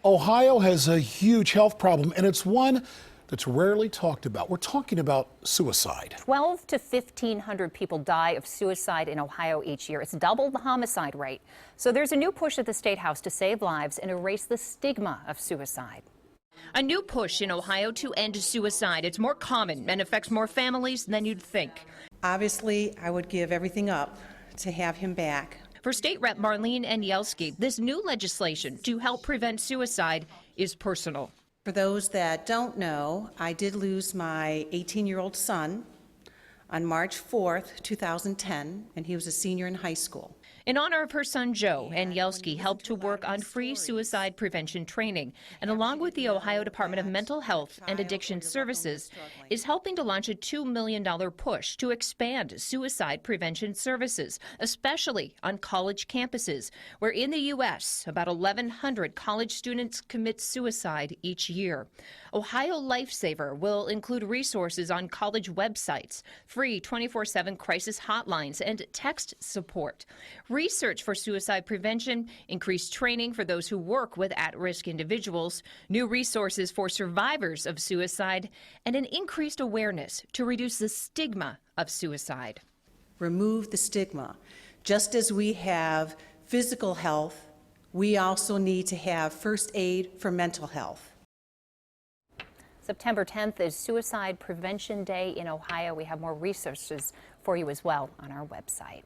Ohio has a huge health problem, and it's one that's rarely talked about. We're talking about suicide. 12 to 1,500 people die of suicide in Ohio each year. It's double the homicide rate. So there's a new push at the State House to save lives and erase the stigma of suicide. A new push in Ohio to end suicide. It's more common and affects more families than you'd think. Obviously, I would give everything up to have him back. For State Rep Marlene Anielski, this new legislation to help prevent suicide is personal. For those that don't know, I did lose my 18-year-old son on March 4th, 2010, and he was a senior in high school. In honor of her son Joe, Anielski helped to work on free suicide prevention training, and along with the Ohio Department of Mental Health and Addiction Services, is helping to launch a $2 million push to expand suicide prevention services, especially on college campuses, where in the U.S. about 1,100 college students commit suicide each year. Ohio Lifesaver will include resources on college websites, free 24/7 crisis hotlines, and text support. Research for suicide prevention, increased training for those who work with at-risk individuals, new resources for survivors of suicide, and an increased awareness to reduce the stigma of suicide. Remove the stigma. Just as we have physical health, we also need to have first aid for mental health. September 10th is Suicide Prevention Day in Ohio. We have more resources for you as well on our website.